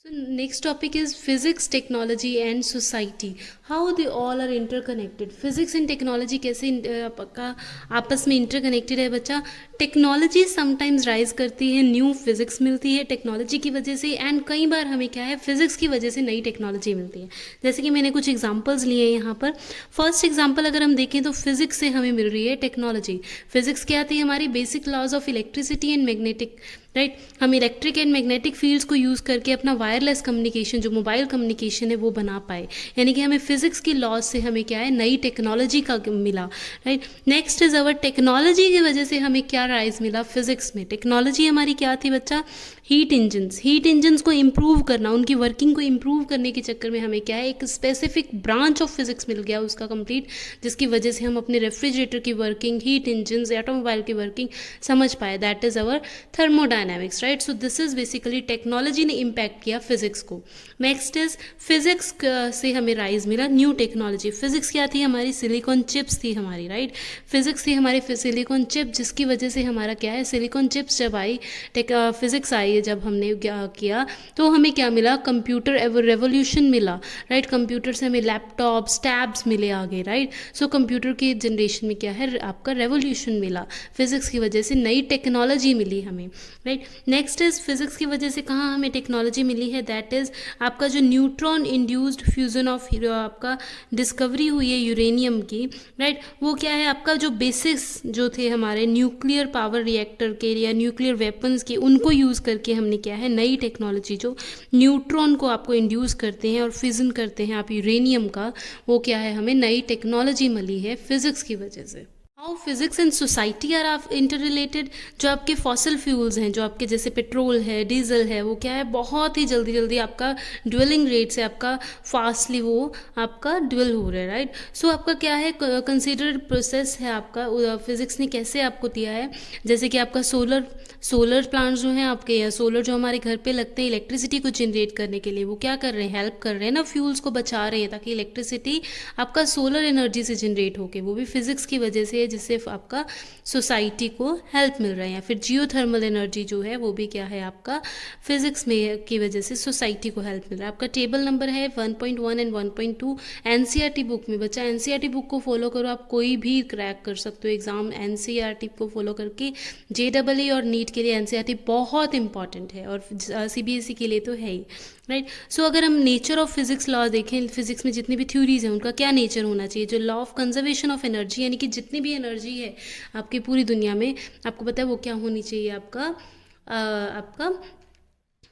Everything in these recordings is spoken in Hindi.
So next topic is physics, technology and society. How they all are interconnected. Physics and technology कैसे आपका आपस में इंटरकनेक्टेड है बच्चा. टेक्नोलॉजी समटाइम्स राइज करती है, न्यू फिजिक्स मिलती है टेक्नोलॉजी की वजह से, एंड कई बार हमें क्या है फिजिक्स की वजह से नई टेक्नोलॉजी मिलती है. जैसे कि मैंने कुछ एग्जांपल्स लिए हैं यहाँ पर. फर्स्ट एग्जांपल अगर हम देखें तो फिजिक्स से हमें मिल रही है टेक्नोलॉजी. फिजिक्स क्या आती है, हमारी basic laws of electricity and magnetic, right. हम इलेक्ट्रिक एंड मैग्नेटिक फील्ड्स को यूज़ करके अपना वायरलेस कम्युनिकेशन, जो मोबाइल कम्युनिकेशन है, वो बना पाए. यानी कि हमें फिजिक्स की लॉज से हमें क्या है, नई टेक्नोलॉजी का मिला, right. Next is our technology की वजह से हमें क्या राइज मिला फिजिक्स में. टेक्नोलॉजी हमारी क्या थी बच्चा, हीट इंजन्स को इम्प्रूव करना, उनकी वर्किंग को इम्प्रूव करने के चक्कर में हमें क्या है, एक स्पेसिफिक ब्रांच ऑफ फिजिक्स मिल गया उसका कंप्लीट, जिसकी वजह से हम अपने रेफ्रिजरेटर की वर्किंग, हीट इंजन्स, ऑटोमोबाइल की वर्किंग समझ पाए. That is our thermodynamics, right. So this is basically technology ने इम्पैक्ट किया फिजिक्स को. नेक्स्ट इज फिजिक्स से हमें राइज मिला न्यू टेक्नोलॉजी. फिजिक्स क्या थी हमारी, सिलिकॉन चिप्स थी हमारी, राइट. फिजिक्स थी हमारी सिलिकॉन चिप, जिसकी वजह से हमारा क्या है, सिलिकॉन चिप्स जब आई, फिजिक्स आई है जब हमने क्या किया, तो हमें क्या मिला, कंप्यूटर रेवोल्यूशन मिला, राइट. कंप्यूटर से हमें लैपटॉप्स, टैब्स मिले आगे, राइट. सो कंप्यूटर के जनरेशन में क्या है, आपका रेवोल्यूशन मिला. फिजिक्स की वजह से नई टेक्नोलॉजी मिली हमें, राइट. नेक्स्ट इज फिजिक्स की वजह से कहाँ हमें टेक्नोलॉजी मिली है, दैट इज आपका जो न्यूट्रॉन इंड्यूस्ड फ्यूजन ऑफ आपका डिस्कवरी हुई है यूरेनियम की, राइट. वो क्या है, आपका जो बेसिक्स जो थे हमारे न्यूक्लियर पावर रिएक्टर के या न्यूक्लियर वेपन्स के, उनको यूज़ करके हमने क्या है, नई टेक्नोलॉजी जो न्यूट्रॉन को आपको इंड्यूस करते हैं और फिजन करते हैं आप यूरेनियम का, वो क्या है, हमें नई टेक्नोलॉजी मिली है फिजिक्स की वजह से. How physics and society are आप इंटर रिलेटेड. जो आपके फॉसिल फ्यूल्स हैं, जो आपके जैसे पेट्रोल है, डीजल है, वो क्या है, बहुत ही जल्दी जल्दी आपका ड्वेलिंग रेट से आपका फास्टली वो आपका ड्वेल हो रहा है, राइट. सो आपका क्या है, कंसिडर्ड प्रोसेस है आपका, फिजिक्स ने कैसे आपको दिया है. जैसे कि आपका सोलर प्लांट्स जो हैं आपके, या सोलर जो हमारे घर पे लगते हैं इलेक्ट्रिसिटी को जनरेट करने के लिए, वो क्या कर रहे हैं, हेल्प कर रहे हैं ना, फ्यूल्स को बचा रहे हैं, ताकि इलेक्ट्रिसिटी आपका सोलर एनर्जी से जनरेट होके, वो भी फिजिक्स की वजह से, जिससे आपका सोसाइटी को हेल्प मिल रहा है. या फिर जियोथर्मल एनर्जी जो है, वो भी क्या है, आपका फिजिक्स में की वजह से सोसाइटी को हेल्प मिल रहा है. आपका टेबल नंबर है 1.1 एंड 1.2 एनसीईआरटी बुक में. बच्चा एनसीईआरटी बुक को फॉलो करो, आप कोई भी क्रैक कर सकते हो एग्जाम. एनसीईआरटी को फॉलो करके जेईई और नीट के लिए एनसीईआरटी बहुत इंपॉर्टेंट है, और सीबीएसई के लिए तो है ही, राइट. सो अगर हम नेचर ऑफ फिजिक्स लॉ देखें, फिजिक्स में जितनी भी थ्योरीज हैं उनका क्या नेचर होना चाहिए. जो law of conservation of energy, यानी कि जितनी भी एनर्जी है आपकी पूरी दुनिया में, आपको पता है वो क्या होनी चाहिए, आपका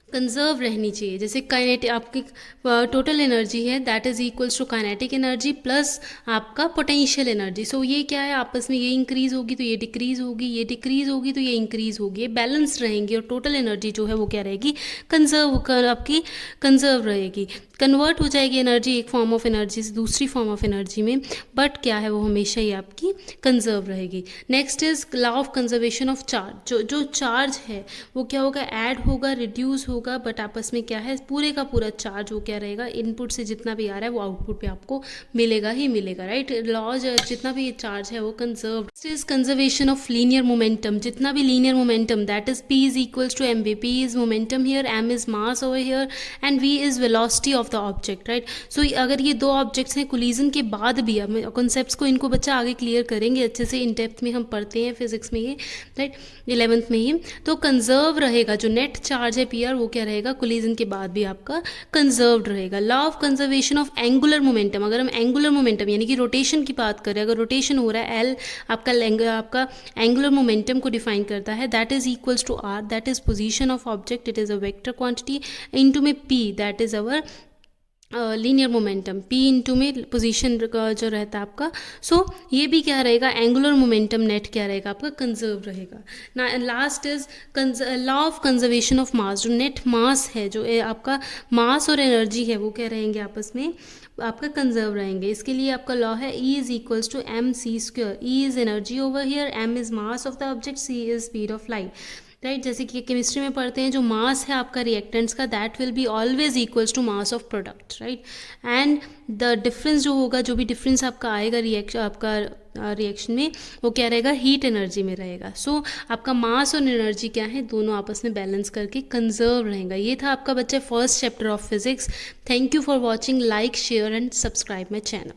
कंजर्व रहनी चाहिए. जैसे काइनेटिक, आपकी टोटल एनर्जी है, that is equals to kinetic energy plus आपका पोटेंशियल एनर्जी. सो ये क्या है, आपस में ये इंक्रीज होगी तो ये डिक्रीज होगी, ये डिक्रीज होगी तो ये इंक्रीज होगी, बैलेंस रहेंगी, और टोटल एनर्जी जो है वो क्या रहेगी, आपकी कंजर्व रहेगी. कन्वर्ट हो जाएगी एनर्जी एक फॉर्म ऑफ एनर्जी से दूसरी फॉर्म ऑफ एनर्जी में, बट क्या है, वो हमेशा ही आपकी कंजर्व रहेगी. Next is law of conservation of charge. जो चार्ज है वो क्या होगा, ऐड होगा, रिड्यूस होगा, बट आपस में क्या है, पूरे का पूरा चार्ज वो क्या रहेगा, इनपुट से जितना भी आ रहा है वो आउटपुट पे आपको मिलेगा ही मिलेगा, राइट. लॉज जितना भी चार्ज है वो conserve. Is conservation of linear momentum. जितना भी linear momentum, that is P is equals to M V. P is momentum here, M is mass over here, and V is velocity of the object, right. So अगर ये दो ऑब्जेक्ट्स हैं कोलिजन के बाद भी, हम कॉन्सेप्ट्स को इनको बच्चा आगे क्लियर करेंगे अच्छे से, इन डेप्थ में हम पढ़ते हैं फिजिक्स में ये, राइट, 11th में ही. तो कंजर्व रहेगा, जो नेट चार्ज है पी आर, वो क्या रहेगा, कोलिजन के बाद भी आपका कंजर्व्ड रहेगा. Law of conservation of angular momentum. अगर हम एंगुलर मोमेंटम यानी कि रोटेशन की बात करें, अगर रोटेशन हो रहा है, एल आपका एंगुलर मोमेंटम को डिफाइन करता है, that is equals to R, that is position of object, it is a vector quantity, into में P, that is our linear momentum. P into में पोजीशन जो रहता है आपका. सो ये भी क्या रहेगा, एंगुलर मोमेंटम नेट क्या रहेगा आपका, कंजर्व रहेगा ना. Last is law of conservation of mass. जो नेट मास है, जो आपका मास और एनर्जी है, वो क्या रहेंगे आपस में आपका कंजर्व रहेंगे. इसके लिए आपका लॉ है E is equals to M C square. E is energy over here, M is mass of the object, C is speed of light. Right, जैसे कि केमिस्ट्री में पढ़ते हैं, जो मास है आपका रिएक्टेंट्स का, that will be always equals to mass of product, right. And the difference जो होगा, जो भी डिफरेंस आपका आएगा रिएक्शन, आपका रिएक्शन में, वो क्या रहेगा, हीट एनर्जी में रहेगा। सो आपका मास और एनर्जी क्या है, दोनों आपस में बैलेंस करके कंजर्व रहेगा। ये था आपका बच्चा first chapter of physics. Thank you for watching. Like, share and subscribe my channel.